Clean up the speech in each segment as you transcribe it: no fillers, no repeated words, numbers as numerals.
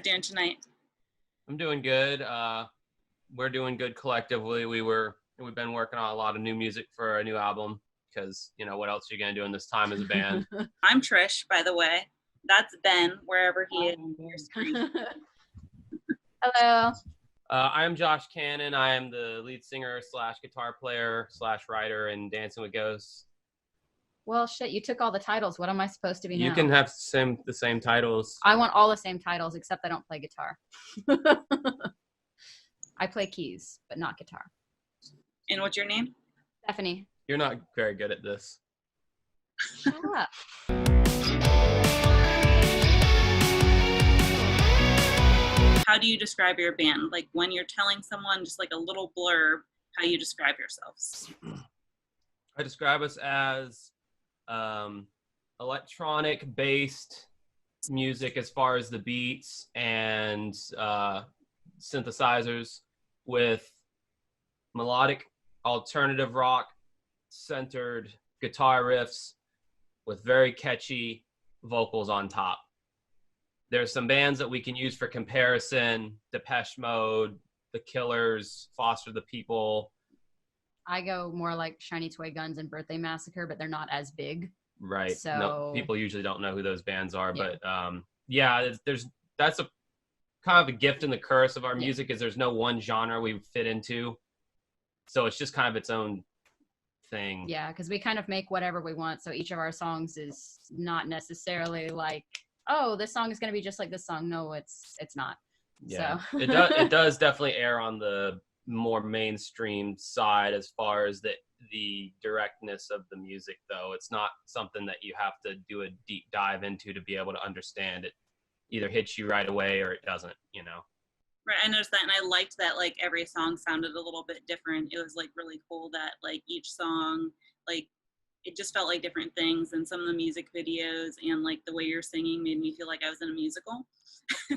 guys doing tonight? I'm doing good. We're doing good collectively. We've been working on a lot of new music for a new album because, you know, what else are you going to do in this time as a band? I'm Trish, by the way. That's Ben, wherever he is on your screen. Hello. I am Josh Cannon. I am the lead singer / guitar player / writer in Dancing with Ghosts. Well, shit, you took all the titles. What am I supposed to be now? You can have the same titles. I want all the same titles, except I don't play guitar. I play keys, but not guitar. And what's your name? Stephanie. You're not very good at this. Shut up. How do you describe your band? Like when you're telling someone just like a little blurb, how you describe yourselves? I describe us as electronic-based music as far as the beats and synthesizers, with melodic alternative rock centered guitar riffs with very catchy vocals on top. There's some bands that we can use for comparison: Depeche Mode, The Killers, Foster the People. I go more like Shiny Toy Guns and Birthday Massacre, but they're not as big. Right. So no, people usually don't know who those bands are, yeah. But that's a kind of a gift and the curse of our music, is there's no one genre we fit into. So it's just kind of its own thing. Yeah, because we kind of make whatever we want. So each of our songs is not necessarily like, oh, this song is going to be just like this song. No, it's not. Yeah, so. it does definitely err on the more mainstream side as far as the directness of the music, though. It's not something that you have to do a deep dive into to be able to understand. It either hits you right away or it doesn't, you know. Right, I noticed that, and I liked that like every song sounded a little bit different. It was like really cool that like each song, like it just felt like different things, and some of the music videos and like the way you're singing made me feel like I was in a musical.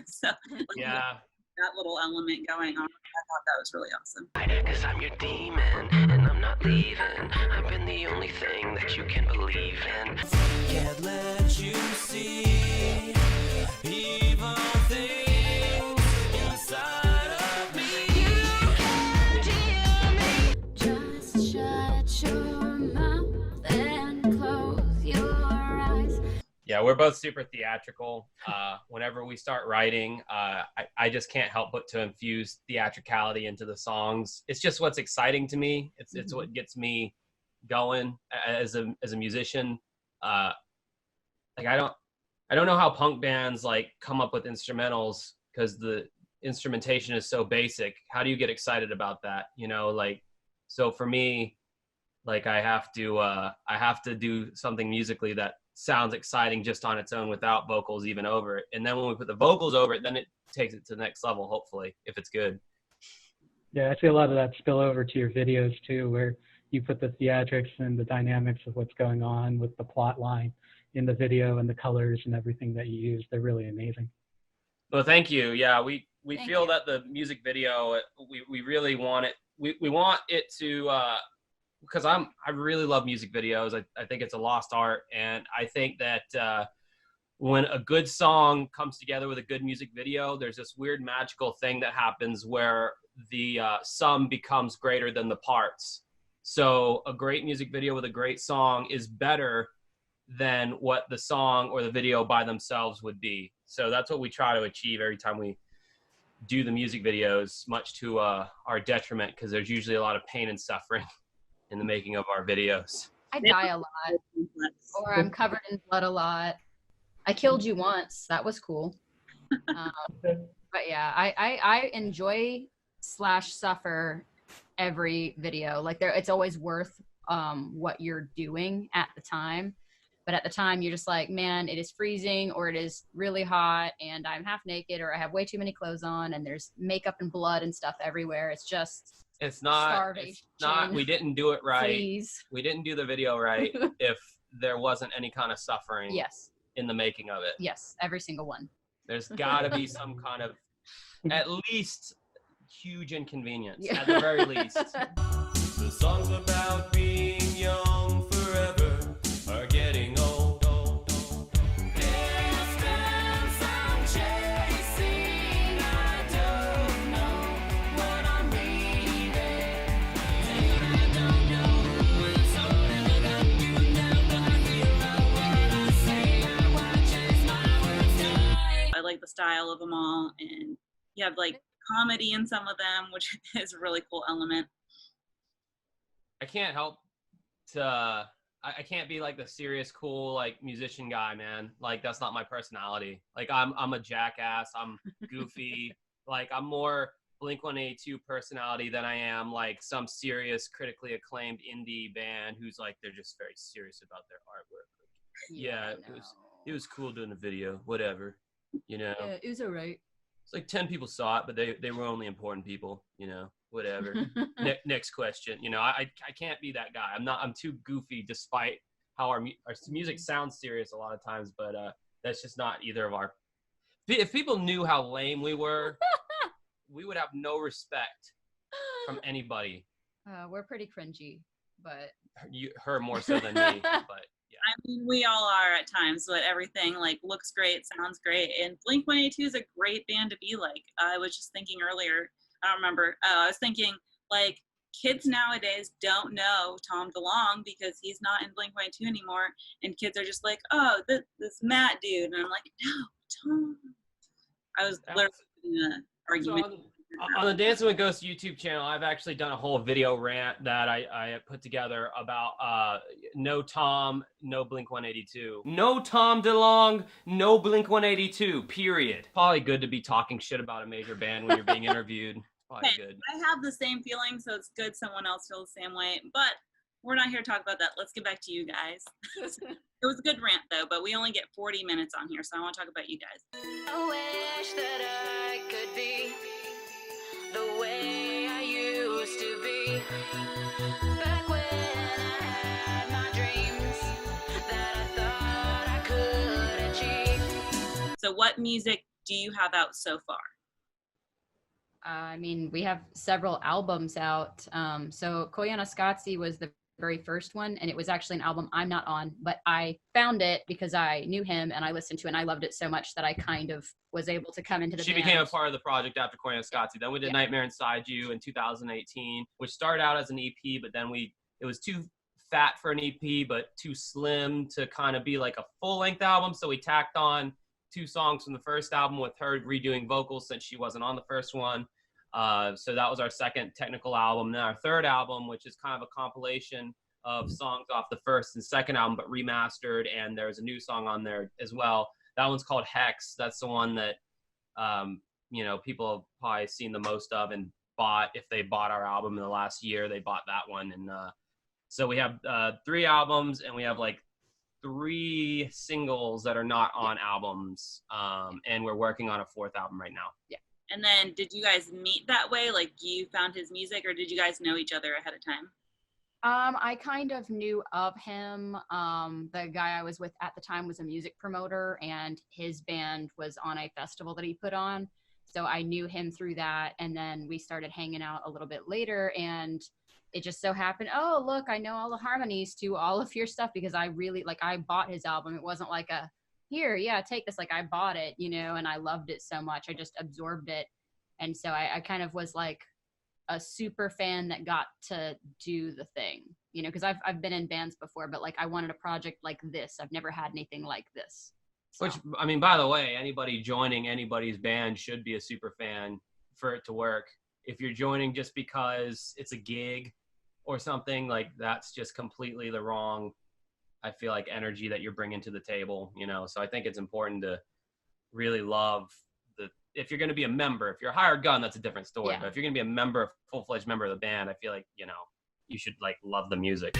So like, yeah, that little element going on, I thought that was really awesome. 'Cause I'm your demon and I'm not leaving. I've been the only thing that you can believe in. Can't let you see evil things inside of me. You can't hear me. Just shut your mouth and close your eyes. Yeah, we're both super theatrical. Whenever we start writing, I just can't help but to infuse theatricality into the songs. It's just what's exciting to me. It's what gets me going as a musician. Like I don't know how punk bands like come up with instrumentals, because the instrumentation is so basic. How do you get excited about that? You know, like, so for me, like I have to do something musically that sounds exciting just on its own without vocals even over it. And then when we put the vocals over it, then it takes it to the next level, hopefully, if it's good. Yeah, I see a lot of that spill over to your videos too, where you put the theatrics and the dynamics of what's going on with the plot line in the video and the colors and everything that you use. They're really amazing. Well, thank you. Yeah, we Thank feel you. that the music video, we really want it. We want it to, because I really love music videos. I think it's a lost art. And I think that when a good song comes together with a good music video, there's this weird magical thing that happens where the sum becomes greater than the parts. So a great music video with a great song is better than what the song or the video by themselves would be. So that's what we try to achieve every time we do the music videos, much to our detriment, because there's usually a lot of pain and suffering in the making of our videos. I die a lot, or I'm covered in blood a lot. I killed you once. That was cool. But yeah, I enjoy / suffer every video. Like it's always worth what you're doing at the time. But at the time, you're just like, man, it is freezing, or it is really hot, and I'm half naked, or I have way too many clothes on, and there's makeup and blood and stuff everywhere. It's just starvation. It's not, we didn't do it right. Please. We didn't do the video right if there wasn't any kind of suffering in the making of it. Yes, every single one. There's got to be some kind of, at least, huge inconvenience, at the very least. The song's about being young forever or getting old. Distance I'm chasing. style of them all, and you have like comedy in some of them, which is a really cool element. I can't help to I can't be like the serious cool like musician guy, man. Like that's not my personality. Like I'm a jackass, I'm goofy. Like I'm more Blink-182 personality than I am like some serious critically acclaimed indie band who's like they're just very serious about their artwork. Yeah, it was cool doing the video, whatever. You know. Yeah, it was alright. It's like 10 people saw it, but they were only important people, you know, whatever. Next question. You know, I can't be that guy. I'm too goofy despite how our music sounds serious a lot of times, but that's just not either of our. If people knew how lame we were, we would have no respect from anybody. We're pretty cringy, but Her more so than me, but yeah. I mean, we all are at times, but everything like looks great, sounds great, and Blink-182 is a great band to be like. I was just thinking earlier, I don't remember. I was thinking like kids nowadays don't know Tom DeLonge because he's not in Blink-182 anymore, and kids are just like, oh, this Matt dude, and I'm like, no, Tom. I was literally arguing. On the Dancing with Ghosts YouTube channel, I've actually done a whole video rant that I put together about no Tom, no Blink-182. No Tom DeLonge, no Blink-182, period. Probably good to be talking shit about a major band when you're being interviewed. Probably good. I have the same feeling, so it's good someone else feels the same way. But we're not here to talk about that. Let's get back to you guys. It was a good rant, though, but we only get 40 minutes on here, so I want to talk about you guys. I wish that I could be the way I used to be, back when I had my dreams that I thought I could achieve. So what music do you have out so far? I mean, we have several albums out. So Koyana Scotzi was the very first one, and it was actually an album I'm not on, but I found it because I knew him and I listened to it and I loved it so much that I kind of was able to come into the She band. became a part of the project after Koyana Scotzi. Then we did Nightmare Inside You in 2018, which started out as an EP, but then it was too fat for an EP, but too slim to kind of be like a full-length album. So we tacked on 2 songs from the first album with her redoing vocals since she wasn't on the first one. So that was our second technical album. Then our third album, which is kind of a compilation of songs off the first and second album, but remastered, and there's a new song on there as well. That one's called Hex. That's the one that, you know, people have probably seen the most of and bought. If they bought our album in the last year, they bought that one. And so we have 3 albums, and we have like 3 singles that are not on albums. And we're working on a 4th album right now. Yeah. And then did you guys meet that way? Like you found his music, or did you guys know each other ahead of time? I kind of knew of him. The guy I was with at the time was a music promoter, and his band was on a festival that he put on. So I knew him through that. And then we started hanging out a little bit later, and it just so happened, oh, look, I know all the harmonies to all of your stuff, because I really, like, I bought his album. It wasn't like a, here, yeah, take this. Like, I bought it, you know, and I loved it so much. I just absorbed it. And so I kind of was like a super fan that got to do the thing, you know, because I've been in bands before, but like I wanted a project like this. I've never had anything like this. So. Which, I mean, by the way, anybody joining anybody's band should be a super fan for it to work. If you're joining just because it's a gig or something, like that's just completely the wrong, I feel like, energy that you're bringing to the table, you know? So I think it's important to really love if you're going to be a member. If you're a hired gun, that's a different story. Yeah. But if you're going to be a member, full-fledged member of the band, I feel like, you know, you should like love the music.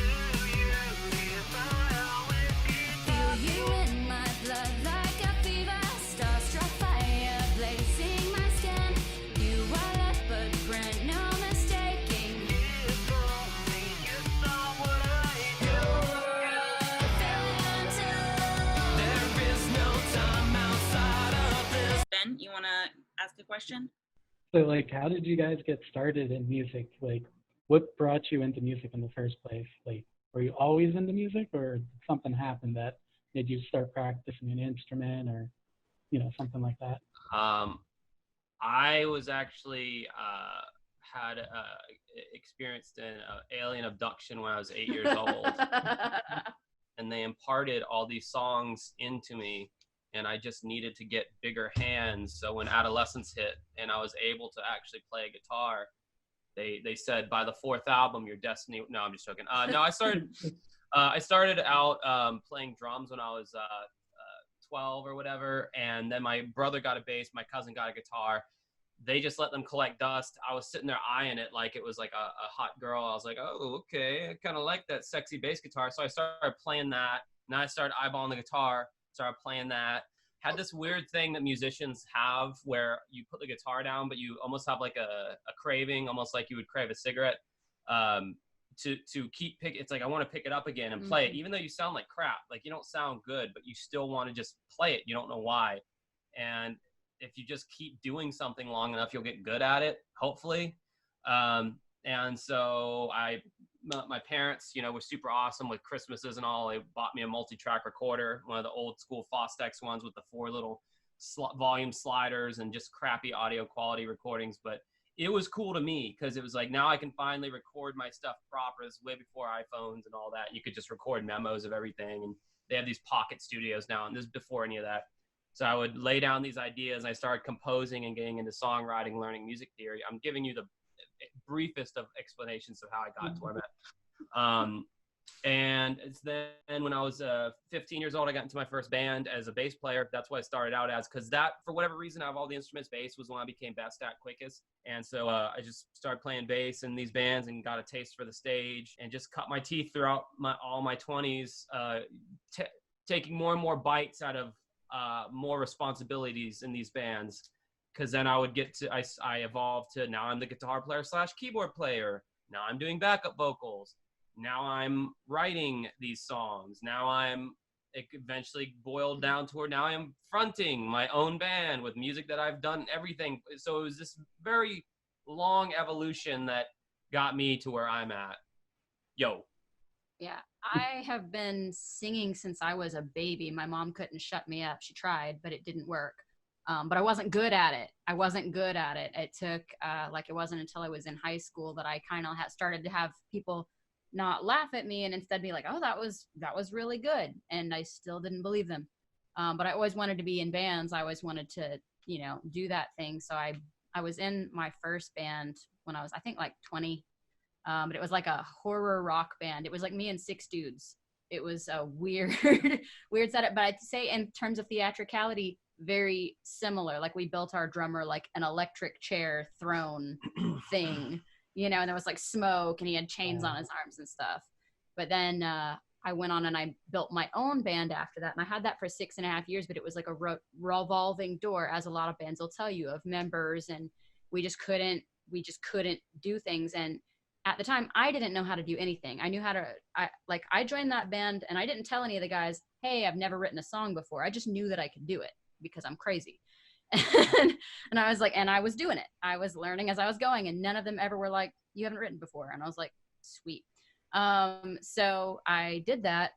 You want to ask a question? So, like, how did you guys get started in music? Like, what brought you into music in the first place? Like, were you always into music, or did something happen that made you start practicing an instrument, or, you know, something like that? I was actually had experienced an alien abduction when I was 8 years old, and they imparted all these songs into me. and I just needed to get bigger hands. So when adolescence hit and I was able to actually play a guitar, they said by the 4th album, your destiny. No, I'm just joking. No, I started out playing drums when I was 12 or whatever, and then my brother got a bass, my cousin got a guitar. They just let them collect dust. I was sitting there eyeing it like it was like a hot girl. I was like, oh, okay, I kind of like that sexy bass guitar. So I started playing that. Now I started eyeballing the guitar, started playing that. Had this weird thing that musicians have where you put the guitar down, but you almost have like a craving, almost like you would crave a cigarette, to keep pick. It's like, I want to pick it up again and play it, even though you sound like crap. Like, you don't sound good, but you still want to just play it. You don't know why. And if you just keep doing something long enough, you'll get good at it, hopefully. And so my parents, were super awesome with Christmases and all. They bought me a multi-track recorder, one of the old school Fostex ones with the 4 little volume sliders and just crappy audio quality recordings. But it was cool to me because it was like, now I can finally record my stuff proper. This way before iPhones and all that. You could just record memos of everything. And they have these pocket studios now, and this is before any of that. So I would lay down these ideas, and I started composing and getting into songwriting, learning music theory. I'm giving you the briefest of explanations of how I got to where I'm at. And it's then when I was 15 years old, I got into my first band as a bass player. That's what I started out as, because that, for whatever reason, out of all the instruments, bass was the one I became best at quickest. And so I just started playing bass in these bands and got a taste for the stage, and just cut my teeth throughout all my 20s, taking more and more bites out of more responsibilities in these bands, because then I would get to, I evolved to, now I'm the guitar player / keyboard player. Now I'm doing backup vocals. Now I'm writing these songs. Now it eventually boiled down to where now I'm fronting my own band with music that I've done everything. So it was this very long evolution that got me to where I'm at. Yo. Yeah, I have been singing since I was a baby. My mom couldn't shut me up. She tried, but it didn't work. But I wasn't good at it. It took, it wasn't until I was in high school that I kind of started to have people not laugh at me and instead be like, oh, that was really good. And I still didn't believe them. But I always wanted to be in bands. I always wanted to, do that thing. So I was in my first band when I was, I think, like 20. But it was like a horror rock band. It was like me and 6 dudes. It was a weird setup. But I'd say in terms of theatricality, very similar. Like, we built our drummer like an electric chair throne thing, and there was like smoke, and he had chains on his arms and stuff. But then I went on and I built my own band after that. And I had that for 6.5 years, but it was like a revolving door, as a lot of bands will tell you, of members. And we just couldn't do things. And at the time, I didn't know how to do anything. I knew how to, I joined that band and I didn't tell any of the guys, hey, I've never written a song before. I just knew that I could do it because I'm crazy. And I was like, and I was doing it. I was learning as I was going, and none of them ever were like, you haven't written before. And I was like, sweet. So I did that,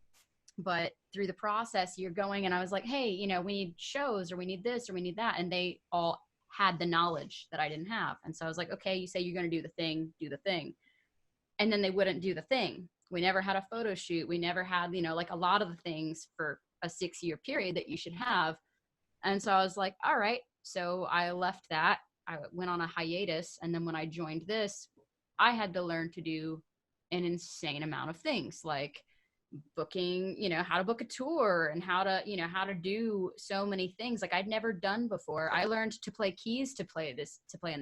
but through the process you're going, and I was like, hey, we need shows, or we need this, or we need that. And they all had the knowledge that I didn't have. And so I was like, okay, you say you're going to do the thing. And then they wouldn't do the thing. We never had a photo shoot. We never had, like a lot of the things for a 6-year period that you should have. And so I was like, all right. So I left that. I went on a hiatus. And then when I joined this, I had to learn to do an insane amount of things, like booking, how to book a tour, and how to do so many things like I'd never done before. I learned to play keys to play in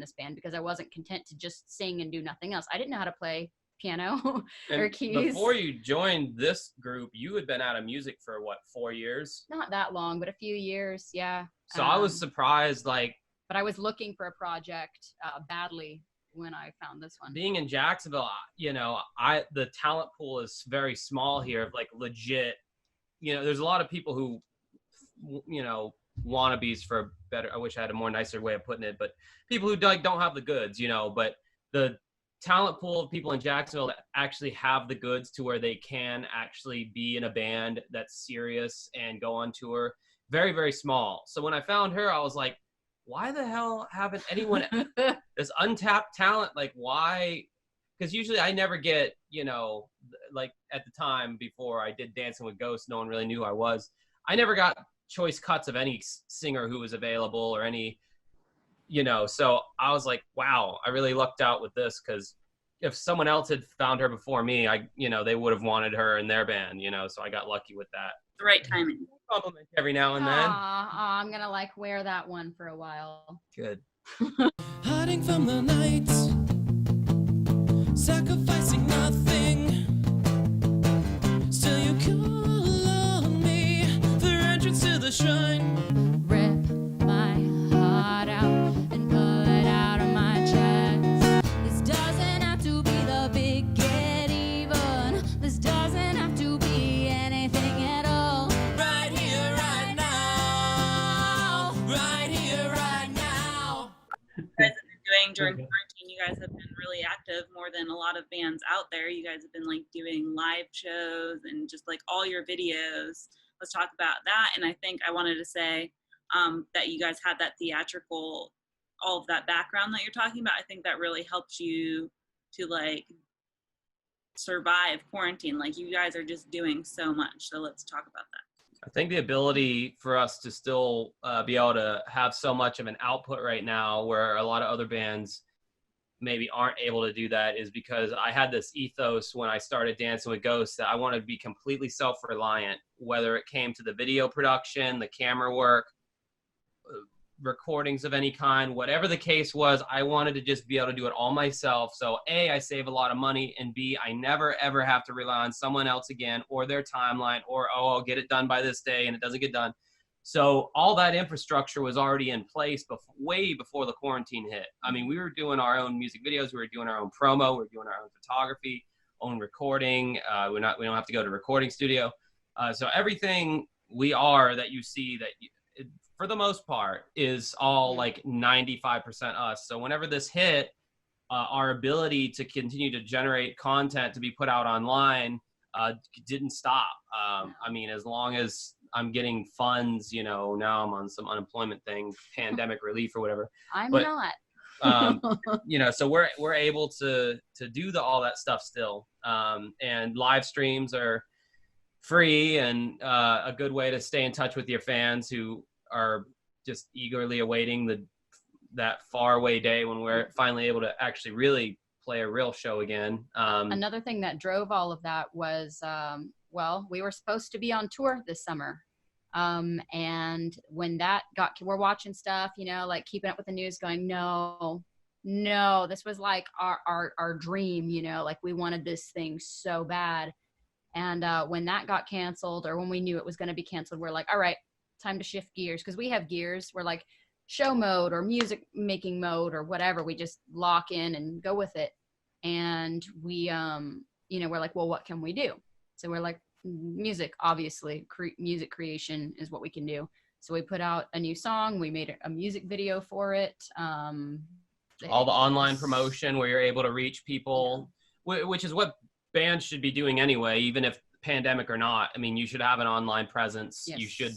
this band, because I wasn't content to just sing and do nothing else. I didn't know how to play piano or keys. Before you joined this group, you had been out of music for what, 4 years? Not that long, but a few years. Yeah. So I was surprised, but I was looking for a project badly when I found this one. Being in Jacksonville, the talent pool is very small here, like legit. There's a lot of people who, wannabes for better. I wish I had a more nicer way of putting it, but people who don't have the goods, but the talent pool of people in Jacksonville that actually have the goods to where they can actually be in a band that's serious and go on tour, very, very small. So when I found her, I was like, why the hell haven't anyone, this untapped talent, like why? Because usually I never get, like at the time before I did Dancing with Ghosts, no one really knew who I was. I never got choice cuts of any singer who was available or any, so I was like, wow, I really lucked out with this, because if someone else had found her before me, they would have wanted her in their band, so I got lucky with that. The right timing. Compliment every now and then. I'm gonna wear that one for a while. Good. Hiding from the night, sacrificing nothing. Still you call on me for entrance to the shrine. Rip my heart out and pull it out of my chest. This doesn't have to be the big get even. This doesn't have to be anything at all. Right here, right now. Right here, right now. You guys have been doing during quarantine, you guys have been really active, more than a lot of bands out there. You guys have been like doing live shows and just like all your videos. Let's talk about that. And I think I wanted to say that you guys had that theatrical, all of that background that you're talking about. I think that really helped you to like survive quarantine. Like you guys are just doing so much. So let's talk about that. I think the ability for us to still be able to have so much of an output right now, where a lot of other bands maybe aren't able to do that, is because I had this ethos when I started Dancing with Ghosts that I wanted to be completely self-reliant, whether it came to the video production, the camera work, recordings of any kind, whatever the case was. I wanted to just be able to do it all myself. So A, I save a lot of money, and B, I never ever have to rely on someone else again, or their timeline, or I'll get it done by this day and it doesn't get done. So all that infrastructure was already in place way before the quarantine hit. I mean, we were doing our own music videos, we were doing our own promo, we were doing our own photography, own recording. We don't have to go to recording studio. So everything we are that you see for the most part is all like 95% us. So whenever this hit, our ability to continue to generate content to be put out online didn't stop. I mean, as long as I'm getting funds, now I'm on some unemployment thing, pandemic relief or whatever. I'm not. So we're able to do all that stuff still. And live streams are free and a good way to stay in touch with your fans who are just eagerly awaiting that faraway day when we're finally able to actually really play a real show again. Another thing that drove all of that was, we were supposed to be on tour this summer. And when that we're watching stuff, like keeping up with the news going, no, this was like our dream, like we wanted this thing so bad. And when that got canceled, or when we knew it was going to be canceled, we're like, all right, time to shift gears. Cause we have gears. We're like show mode or music making mode or whatever. We just lock in and go with it. And we, we're like, well, what can we do? So we're like, music, obviously, music creation is what we can do. So we put out a new song. We made a music video for it. All the online promotion where you're able to reach people, which is what bands should be doing anyway, even if pandemic or not. I mean, you should have an online presence. Yes. You should,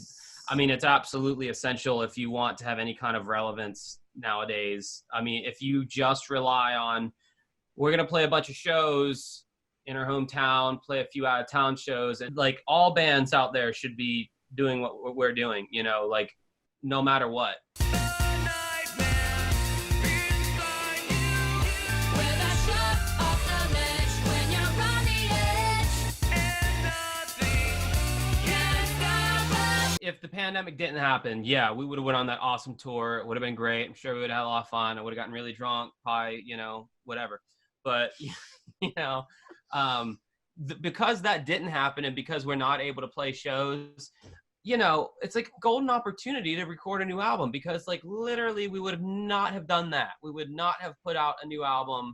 it's absolutely essential if you want to have any kind of relevance nowadays. I mean, if you just rely on, we're going to play a bunch of shows in our hometown, play a few out of town shows, and like all bands out there should be doing what we're doing, like no matter what. If the pandemic didn't happen, we would have went on that awesome tour. It would have been great. I'm sure we would have had a lot of fun. I would have gotten really drunk, probably, whatever. But, because that didn't happen, and because we're not able to play shows, it's like a golden opportunity to record a new album, because like literally we would not have done that. We would not have put out a new album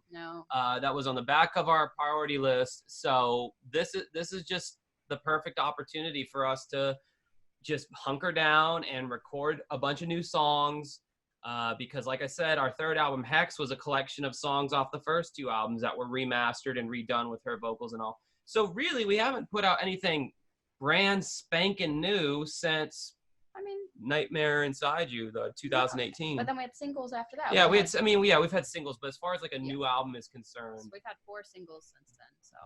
that was on the back of our priority list. So this is just the perfect opportunity for us to just hunker down and record a bunch of new songs. Because like I said, our third album, Hex, was a collection of songs off the first two albums that were remastered and redone with her vocals and all. So really, we haven't put out anything brand spanking new since Nightmare Inside You, the 2018. But then we had singles after that. Yeah, we've had singles, but as far as like a new album is concerned, so we've had 4 singles since then. So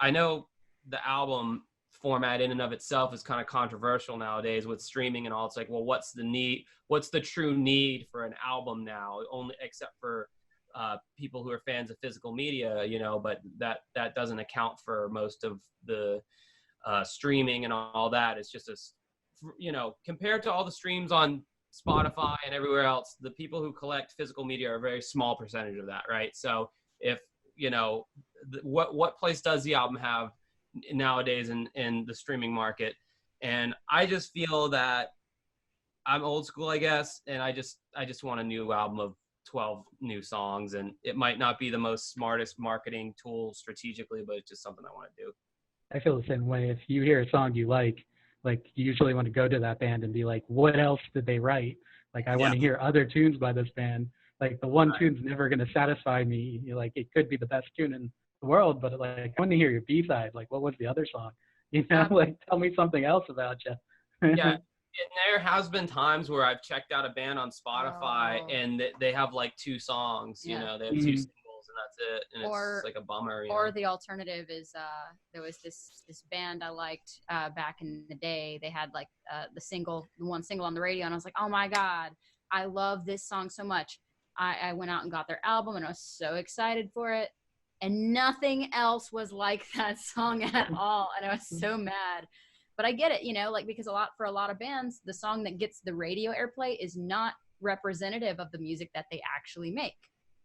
I know the album format in and of itself is kind of controversial nowadays with streaming and all. It's like, well, what's the true need for an album now, only except for people who are fans of physical media, you know, but that doesn't account for most of the streaming and all that. It's just you know, compared to all the streams on Spotify and everywhere else, the people who collect physical media are a very small percentage of that, right? So if, you know, what place does the album have nowadays in the streaming market? And I just feel that I'm old school, I guess, and I just want a new album of 12 new songs, and it might not be the most smartest marketing tool strategically, but it's just something I want to do. I feel the same way. If you hear a song you like you usually want to go to that band and be like, what else did they write? Like, I want to hear other tunes by this band. Like, the one tune's never going to satisfy me. Like, it could be the best tune in the world, but like, I want to hear your B-side. Like, what was the other song? You know, like, tell me something else about you. Yeah. And there has been times where I've checked out a band on Spotify and they have like 2 songs, you know, they have 2 singles and that's it. And it's like a bummer. Or the alternative is there was this band I liked back in the day. They had like the one single on the radio, and I was like, oh my God, I love this song so much. I went out and got their album, and I was so excited for it. And nothing else was like that song at all. And I was so mad. But I get it, you know, like, because for a lot of bands, the song that gets the radio airplay is not representative of the music that they actually make.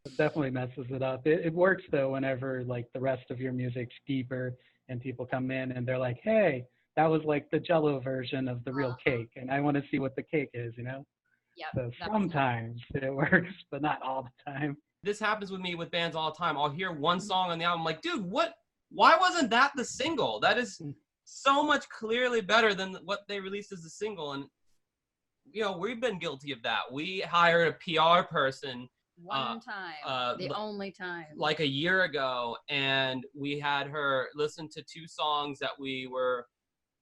It definitely messes it up. It works though whenever like the rest of your music's deeper and people come in and they're like, hey, that was like the Jell-O version of the real cake, and I want to see what the cake is, you know? Yeah. So sometimes it works, but not all the time. This happens with me with bands all the time. I'll hear one song on the album, like, dude, why wasn't that the single? That is so much clearly better than what they released as a single. And, you know, we've been guilty of that. We hired a PR person one time, the only time, like a year ago, and we had her listen to 2 songs that we were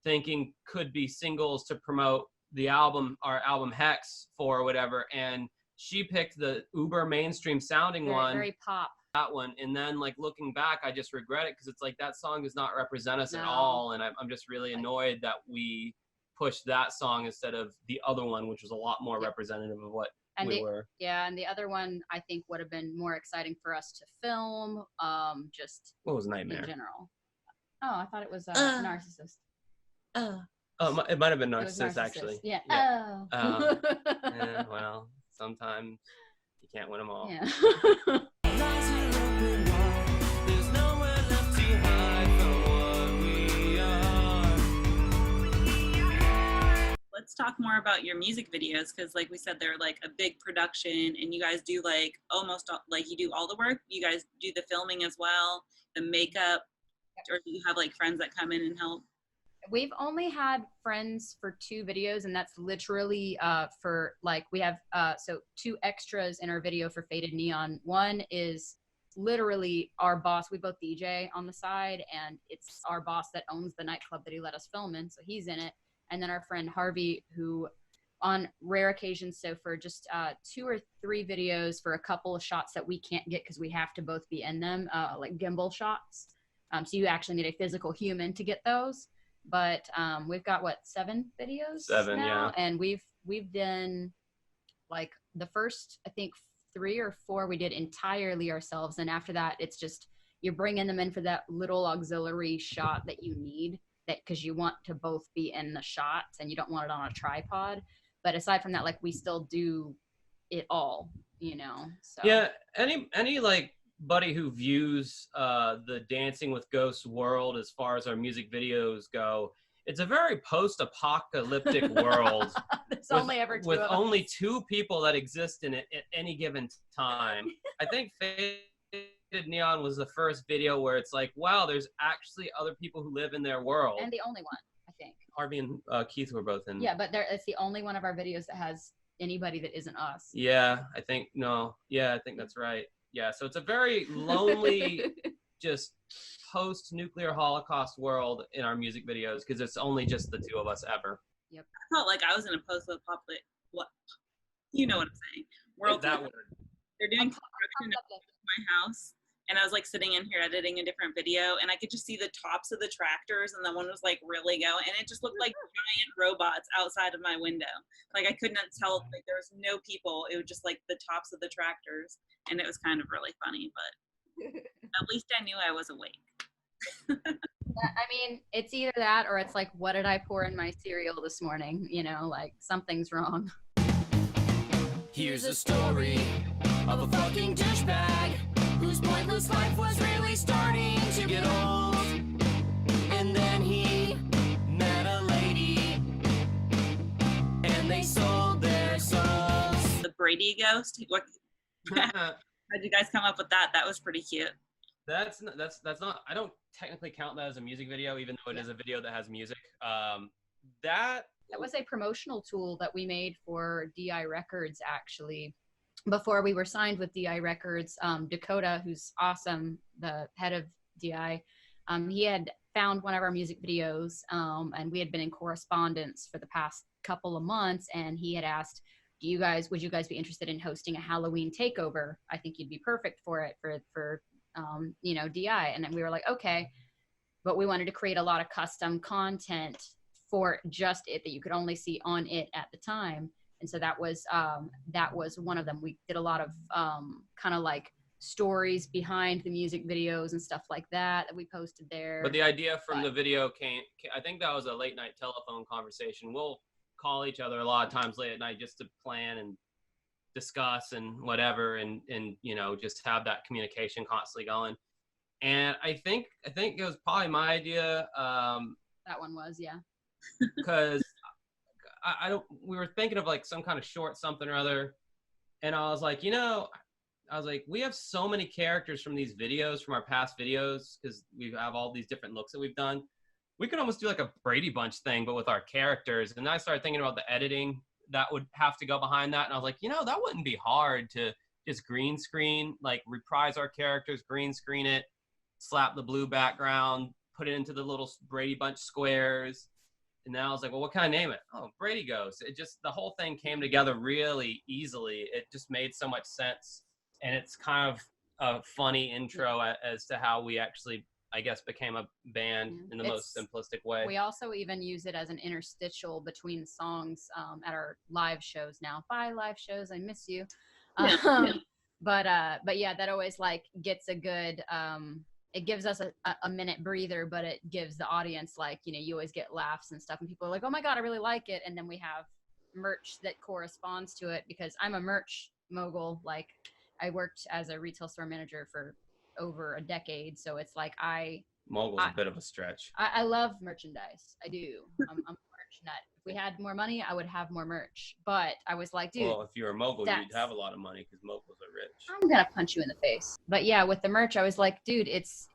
thinking could be singles to promote the album, our album Hex for or whatever, and she picked the uber mainstream sounding one, very pop, that one. And then, like, looking back, I just regret it, because it's like that song does not represent us at all, and I'm just really annoyed that we pushed that song instead of the other one, which was a lot more representative of what we were. Yeah, and the other one I think would have been more exciting for us to film. Just what was Nightmare in general? Oh, I thought it was Narcissist. Oh, it might have been Narcissist, actually. Yeah. Yeah, well, sometimes you can't win them all. Yeah. Let's talk more about your music videos, because like we said, they're like a big production, and you guys do like almost like you do all the work. You guys do the filming as well, the makeup, or do you have like friends that come in and help? We've only had friends for 2 videos, and that's literally for like, we have so 2 extras in our video for Faded Neon. One is literally our boss. We both DJ on the side, and it's our boss that owns the nightclub that he let us film in, so he's in it. And then our friend Harvey, who on rare occasions, so for just 2 or 3 videos for a couple of shots that we can't get because we have to both be in them, like gimbal shots. So you actually need a physical human to get those. But we've got 7 videos 7 now, and we've done like the first, I think 3 or 4 we did entirely ourselves, and after that it's just you're bringing them in for that little auxiliary shot that you need, that because you want to both be in the shots and you don't want it on a tripod. But aside from that, like, we still do it all, you know. So yeah, any like buddy who views the Dancing with Ghosts world as far as our music videos go, it's a very post-apocalyptic world. There's only ever 2 with of us. only 2 people that exist in it at any given time. I think Faded Neon was the first video where it's like, wow, there's actually other people who live in their world. And the only one, I think. Harvey and Keith were both in. Yeah, but it's the only one of our videos that has anybody that isn't us. Yeah, I think that's right. Yeah, so it's a very lonely, just post-nuclear Holocaust world in our music videos, because it's only just the 2 of us ever. Yep. I felt like I was in a post-apocalyptic, you know what I'm saying, world. That word. They're doing construction at my house, and I was like sitting in here editing a different video, and I could just see the tops of the tractors, and the one was like really going, and it just looked like giant robots outside of my window. Like I couldn't tell, like there was no people. It was just like the tops of the tractors, and it was kind of really funny, but at least I knew I was awake. I mean, it's either that or it's like, what did I pour in my cereal this morning? You know, like something's wrong. Here's a story of a fucking douchebag whose pointless life was really starting to get old. And then he met a lady and they sold their souls. The Brady ghost. What? How'd you guys come up with that? That was pretty cute. That's not. I don't technically count that as a music video, even though it is a video that has music. That was a promotional tool that we made for DI Records, actually. Before we were signed with DI Records, Dakota, who's awesome, the head of DI, he had found one of our music videos, and we had been in correspondence for the past couple of months, and he had asked, would you guys be interested in hosting a Halloween takeover? I think you'd be perfect for it, for you know, DI. And then we were like, okay, but we wanted to create a lot of custom content for just it that you could only see on it at the time. And so that was one of them. We did a lot of kind of like stories behind the music videos and stuff like that we posted there. But the idea from the video came, I think that was a late night telephone conversation. We'll call each other a lot of times late at night just to plan and discuss and whatever, and you know, just have that communication constantly going. And I think it was probably my idea. That one was, yeah. Because we were thinking of like some kind of short something or other, and I was like, you know, we have so many characters from these videos, from our past videos, because we have all these different looks that we've done. We could almost do like a Brady Bunch thing, but with our characters. And I started thinking about the editing that would have to go behind that, and I was like, you know, that wouldn't be hard to just green screen, like reprise our characters, green screen it, slap the blue background, put it into the little Brady Bunch squares. And then I was like, well, what can I name it? Oh, Brady Ghost. It just, the whole thing came together really easily. It just made so much sense. And it's kind of a funny intro as to how we actually, I guess, became a band in the most simplistic way. We also even use it as an interstitial between songs at our live shows now. Bye, live shows. I miss you. But yeah, that always like gets a good, it gives us a minute breather, but it gives the audience, like, you know, you always get laughs and stuff, and people are like, oh my God, I really like it. And then we have merch that corresponds to it, because I'm a merch mogul. Like, I worked as a retail store manager for over a decade. So it's like mogul's a bit of a stretch. I love merchandise. I do. I'm a merch nut. If we had more money, I would have more merch. But I was like, dude. Well, if you're a mogul, you'd have a lot of money, because moguls are rich. I'm gonna punch you in the face. But yeah, with the merch, I was like, dude, it's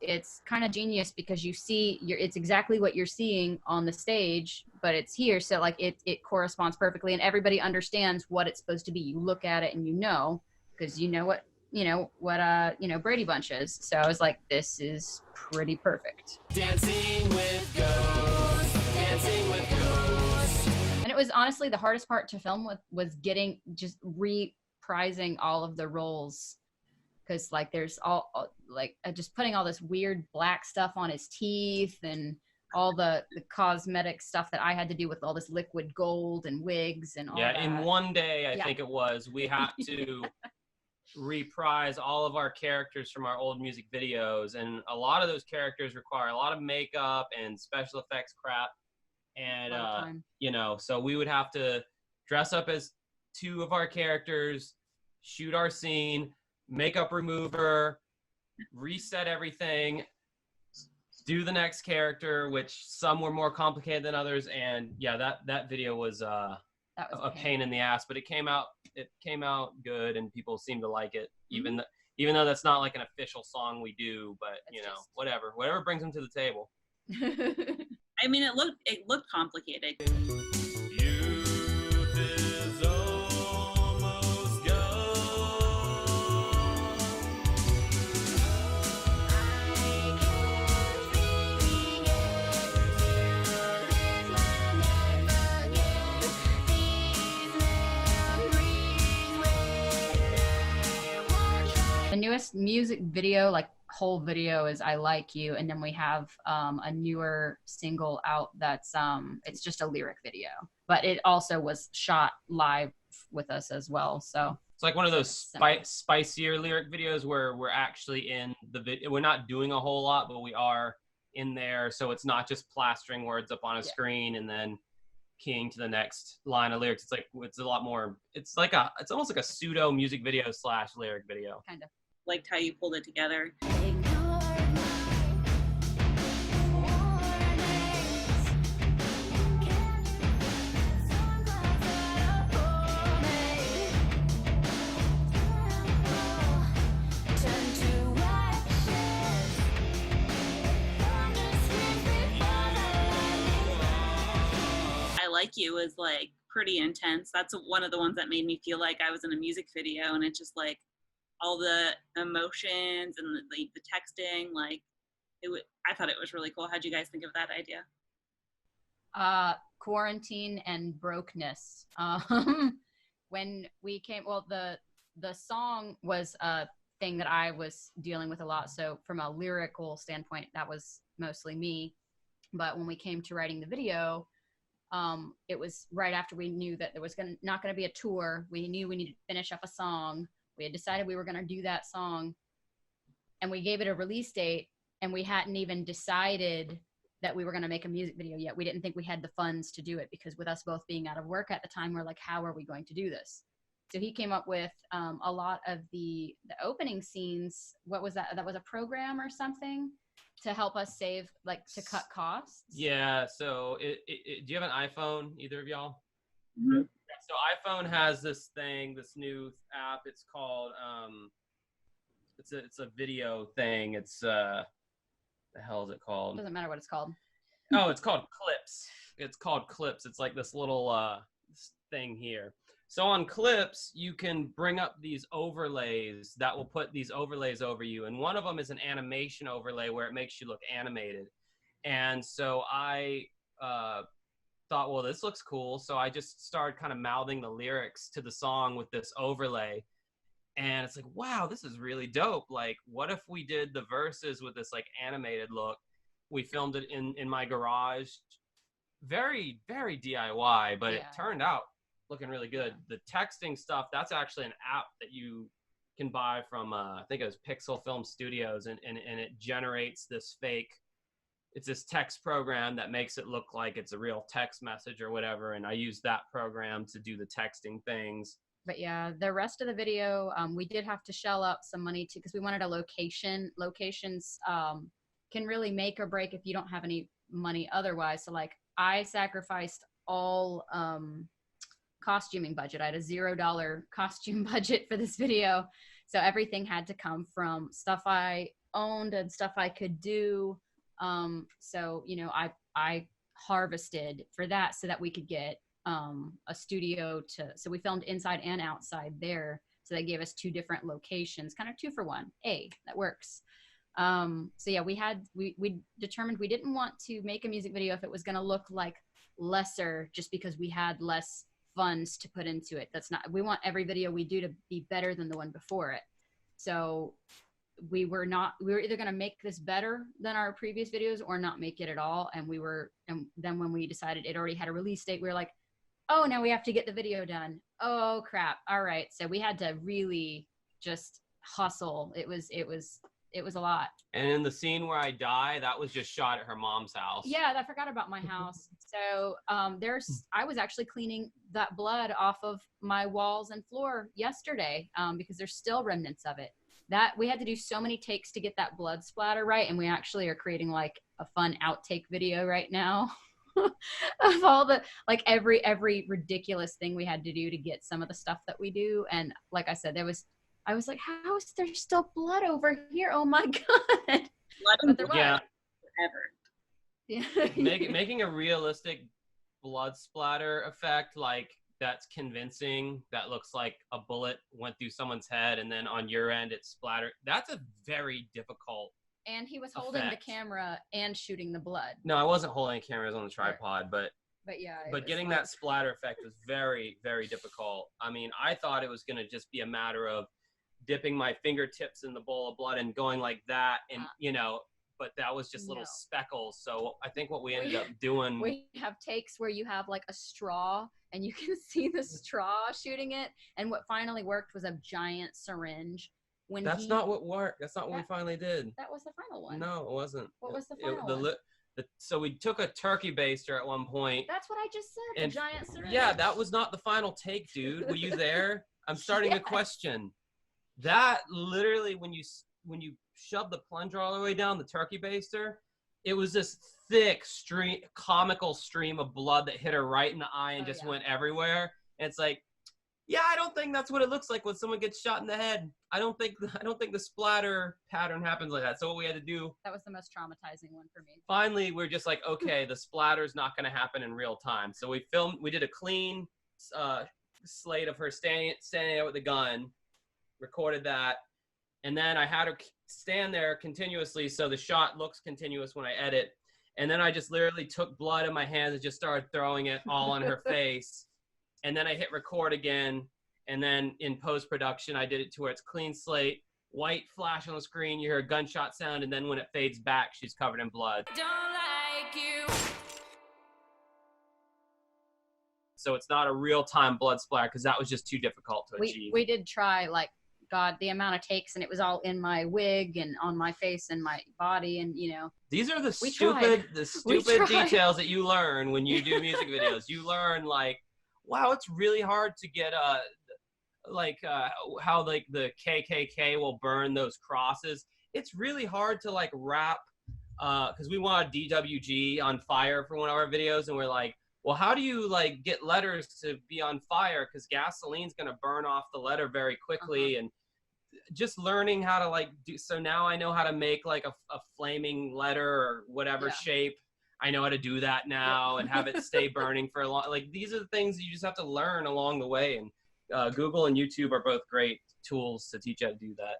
kind of genius, because you see, it's exactly what you're seeing on the stage, but it's here. So like it corresponds perfectly, and everybody understands what it's supposed to be. You look at it and you know, because you know what Brady Bunch is. So I was like, this is pretty perfect. Dancing with ghosts, dancing with ghosts. And it was honestly the hardest part to film was getting, just reprising all of the roles, because like there's all like just putting all this weird black stuff on his teeth and all the cosmetic stuff that I had to do with all this liquid gold and wigs and all that. Yeah, in one day, I think it was, we had to reprise all of our characters from our old music videos, and a lot of those characters require a lot of makeup and special effects crap, and you know, so we would have to dress up as two of our characters, shoot our scene, makeup remover, reset everything, do the next character, which some were more complicated than others. And yeah, that video was a pain in the ass, but it came out good, and people seem to like it, even though that's not like an official song we do, but you know, whatever brings them to the table. I mean, it looked complicated. Youth is almost gone. The newest music video, like whole video is I Like You, and then we have a newer single out that's it's just a lyric video, but it also was shot live with us as well. So it's like one of those spicier lyric videos where we're actually in the video. We're not doing a whole lot, but we are in there. So it's not just plastering words up on a screen and then keying to the next line of lyrics. It's like, it's a lot more, it's almost like a pseudo music video / lyric video. kind of. Liked how you pulled it together. I Like You is like pretty intense. That's one of the ones that made me feel like I was in a music video, and it's just like all the emotions and the texting, like I thought it was really cool. How'd you guys think of that idea? Quarantine and brokenness. When we came, well, the song was a thing that I was dealing with a lot. So from a lyrical standpoint, that was mostly me. But when we came to writing the video, it was right after we knew that there was not going to be a tour. We knew we needed to finish up a song. We had decided we were going to do that song, and we gave it a release date, and we hadn't even decided that we were going to make a music video yet. We didn't think we had the funds to do it, because with us both being out of work at the time, we're like, how are we going to do this? So he came up with a lot of the opening scenes. What was that? That was a program or something to help us save, like to cut costs. Yeah. So do you have an iPhone, either of y'all? Mm-hmm. So iPhone has this new app. It's called, it's a video thing. It's, the hell is it called? Doesn't matter what it's called. Oh, it's called Clips. It's called Clips. It's like this little thing here. So on Clips, you can bring up these overlays that will put these overlays over you. And one of them is an animation overlay where it makes you look animated. And so I thought, well, this looks cool. So I just started kind of mouthing the lyrics to the song with this overlay. And it's like, wow, this is really dope. Like, what if we did the verses with this like animated look? We filmed it in my garage. Very, very DIY, but it turned out looking really good. The texting stuff, that's actually an app that you can buy from, I think it was Pixel Film Studios, and it generates this fake, it's this text program that makes it look like it's a real text message or whatever. And I use that program to do the texting things. But yeah, the rest of the video, we did have to shell out some money too, because we wanted a location. Locations can really make or break if you don't have any money otherwise. So like I sacrificed all costuming budget. I had a $0 costume budget for this video. So everything had to come from stuff I owned and stuff I could do. So, you know, I harvested for that so that we could get a studio so we filmed inside and outside there. So they gave us 2 different locations, kind of 2 for 1. That works. So yeah, we determined we didn't want to make a music video if it was going to look like lesser just because we had less funds to put into it. We want every video we do to be better than the one before it. So we were either going to make this better than our previous videos or not make it at all. And then when we decided it already had a release date, we were like, oh, now we have to get the video done. Oh crap. All right. So we had to really just hustle. It was a lot. And in the scene where I die, that was just shot at her mom's house. Yeah, I forgot about my house. So I was actually cleaning that blood off of my walls and floor yesterday because there's still remnants of it. That we had to do so many takes to get that blood splatter right, and we actually are creating like a fun outtake video right now of all the like every ridiculous thing we had to do to get some of the stuff that we do. And like I said, I was like, how is there still blood over here? Oh my god! But there was. Yeah. Yeah. Making a realistic blood splatter effect, like that's convincing, that looks like a bullet went through someone's head and then on your end it splattered. That's a very difficult And he was holding the camera and shooting the blood. No, I wasn't holding cameras on the tripod, but yeah. But getting that splatter effect was very, very difficult. I mean, I thought it was going to just be a matter of dipping my fingertips in the bowl of blood and going like that, and you know, but that was just little speckles. So I think what we ended up doing, we have takes where you have like a straw and you can see the straw shooting it, and what finally worked was a giant syringe. When that's not what worked. That's not what we finally did. That was the final one. No, it wasn't. What was the final one? So we took a turkey baster at one point. That's what I just said, the giant syringe. Yeah, that was not the final take, dude. Were you there? I'm starting to question. That literally, when you shove the plunger all the way down the turkey baster, it was this thick comical stream of blood that hit her right in the eye and just went everywhere. And it's like, yeah, I don't think that's what it looks like when someone gets shot in the head. I don't think the splatter pattern happens like that. So what we had to do. That was the most traumatizing one for me. Finally, we're just like, okay, the splatter's not going to happen in real time. So we did a clean slate of her standing there with the gun, recorded that, and then I had her stand there continuously so the shot looks continuous when I edit. And then I just literally took blood in my hands and just started throwing it all on her face. And then I hit record again, and then in post-production, I did it to where it's clean slate, white flash on the screen, you hear a gunshot sound, and then when it fades back, she's covered in blood. Don't like you. So it's not a real-time blood splatter, because that was just too difficult to achieve. We did try, like, God, the amount of takes, and it was all in my wig and on my face and my body, and, you know. These are the stupid details that you learn when you do music videos. You learn, like, wow, it's really hard to get how like the KKK will burn those crosses. It's really hard to like wrap, because we wanted DWG on fire for one of our videos, and we're like, well, how do you like get letters to be on fire? Because gasoline's gonna burn off the letter very quickly, and just learning how to like do. So now I know how to make like a flaming letter or whatever shape. I know how to do that now and have it stay burning for a long, like these are the things you just have to learn along the way. And Google and YouTube are both great tools to teach you how to do that.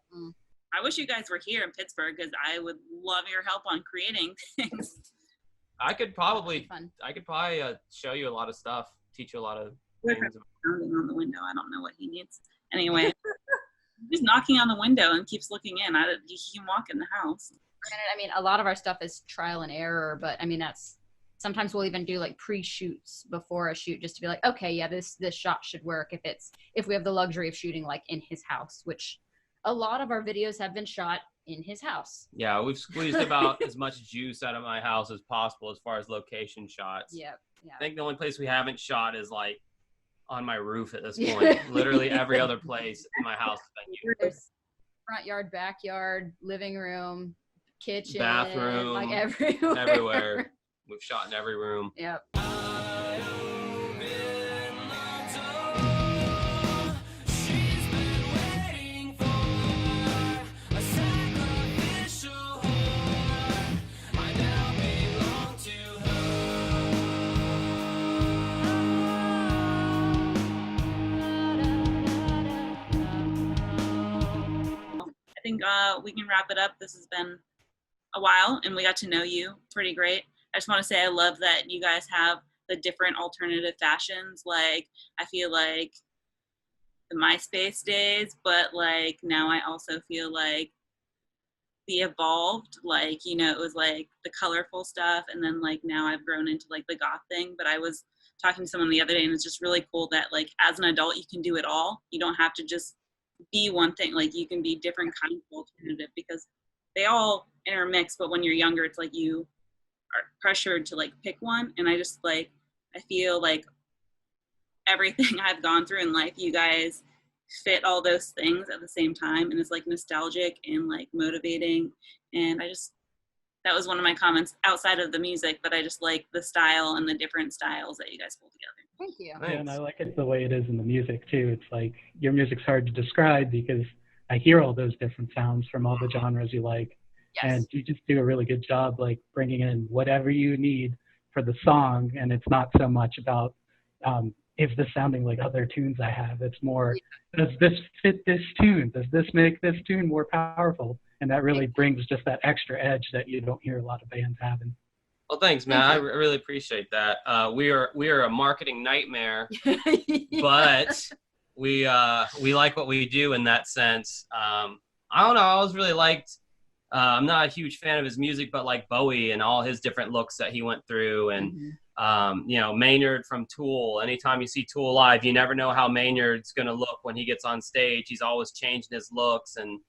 I wish you guys were here in Pittsburgh, because I would love your help on creating things. I could probably show you a lot of stuff, teach you a lot of things. Pounding on the window. I don't know what he needs. Anyway, he's knocking on the window and keeps looking in. He can walk in the house. I mean, a lot of our stuff is trial and error, but I mean, sometimes we'll even do like pre-shoots before a shoot just to be like, okay, yeah, this shot should work if we have the luxury of shooting like in his house, which a lot of our videos have been shot in his house. Yeah, we've squeezed about as much juice out of my house as possible as far as location shots. Yeah. I think the only place we haven't shot is like on my roof at this point. Literally every other place in my house has been used. There's front yard, backyard, living room, kitchen, bathroom, like everywhere. Everywhere. We've shot in every room. Yep. I think we can wrap it up. This has been a while, and we got to know you pretty great. I just want to say I love that you guys have the different alternative fashions. Like, I feel like the MySpace days, but like now I also feel like the evolved, like, you know, it was like the colorful stuff, and then like now I've grown into like the goth thing. But I was talking to someone the other day, and it's just really cool that like as an adult you can do it all. You don't have to just be one thing. Like, you can be different kinds of alternative, because they all intermix, but when you're younger it's like you are pressured to like pick one. And I just like, I feel like everything I've gone through in life, you guys fit all those things at the same time, and it's like nostalgic and like motivating. And I just, that was one of my comments outside of the music, but I just like the style and the different styles that you guys pull together. Thank you. Yeah, and I like it the way it is in the music too. It's like your music's hard to describe because I hear all those different sounds from all the genres you like. Yes. And you just do a really good job like bringing in whatever you need for the song. And it's not so much about if this sounding like other tunes I have. It's more, does this fit this tune? Does this make this tune more powerful? And that really brings just that extra edge that you don't hear a lot of bands having. Well, thanks, man. I really appreciate that. We are a marketing nightmare, but we like what we do in that sense. I don't know. I always really liked. I'm not a huge fan of his music, but like Bowie and all his different looks that he went through, and you know, Maynard from Tool. Anytime you see Tool live, you never know how Maynard's gonna look when he gets on stage. He's always changing his looks, and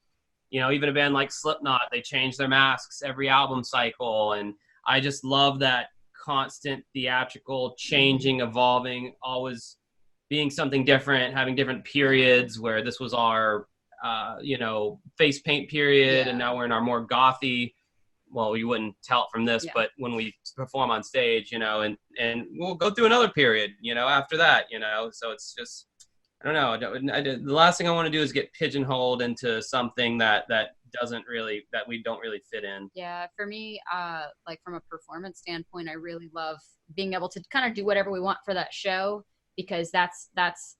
you know, even a band like Slipknot, they change their masks every album cycle, and I just love that constant theatrical changing, evolving, always being something different, having different periods where this was our you know, face paint period, and now we're in our more gothy. Well, you wouldn't tell it from this, but when we perform on stage, you know, and we'll go through another period, you know, after that, you know. So it's just, I don't know. The last thing I want to do is get pigeonholed into something that doesn't really, that we don't really fit in. Yeah, for me, like from a performance standpoint, I really love being able to kind of do whatever we want for that show, because that's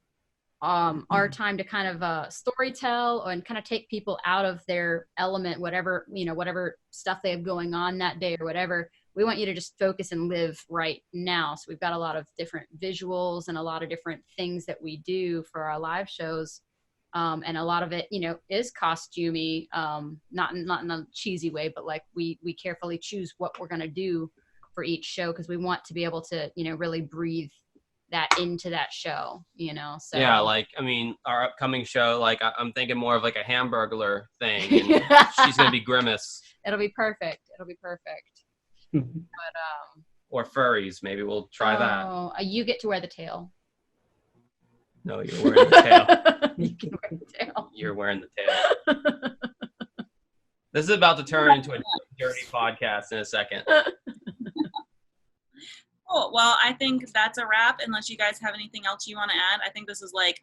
our time to kind of storytell and kind of take people out of their element, whatever, you know, whatever stuff they have going on that day or whatever. We want you to just focus and live right now. So we've got a lot of different visuals and a lot of different things that we do for our live shows. And a lot of it, you know, is costumey, not in a cheesy way, but like we carefully choose what we're going to do for each show, because we want to be able to, you know, really breathe that into that show, you know. So yeah, like, I mean, our upcoming show, like I'm thinking more of like a Hamburglar thing, and she's gonna be Grimace. It'll be perfect. But or furries, maybe we'll try that. You get to wear the tail. No, you're wearing the tail. You can wear the tail. You're wearing the tail. This is about to turn into a dirty podcast in a second. Cool. Well, I think that's a wrap, unless you guys have anything else you want to add. I think this is like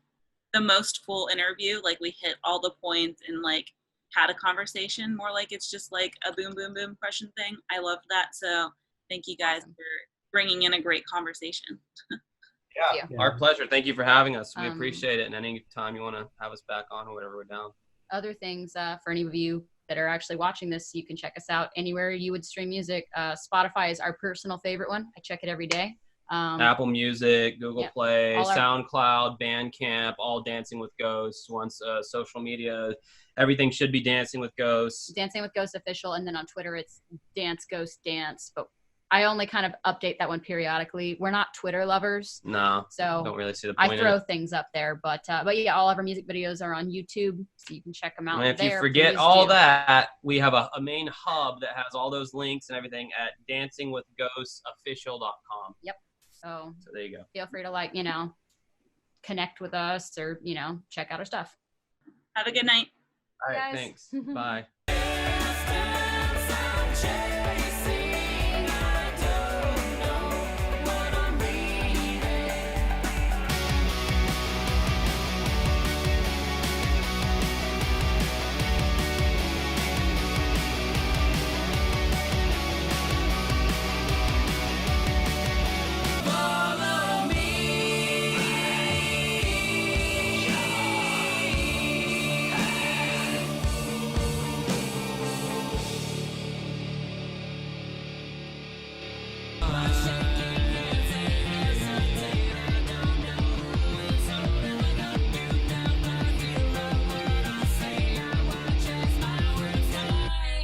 the most full interview. Like we hit all the points and like had a conversation, more like it's just like a boom, boom, boom question thing. I love that. So thank you guys for bringing in a great conversation. Yeah, our pleasure. Thank you for having us. We appreciate it. And any time you want to have us back on or whatever, we're down. Other things for any of you that are actually watching this, you can check us out anywhere you would stream music. Spotify is our personal favorite one. I check it every day. Apple Music, Google Play, SoundCloud, Bandcamp, all Dancing with Ghosts. Once social media, everything should be Dancing with Ghosts. Dancing with Ghosts official, and then on Twitter it's Dance Ghost Dance. But I only kind of update that one periodically. We're not Twitter lovers. No, so don't really see the point. I throw things up there, but yeah, all of our music videos are on YouTube, so you can check them out. And if you forget all that, we have a main hub that has all those links and everything at dancingwithghostsofficial.com. Yep. So there you go. Feel free to, like, you know, connect with us or, you know, check out our stuff. Have a good night. All right, thanks. Bye.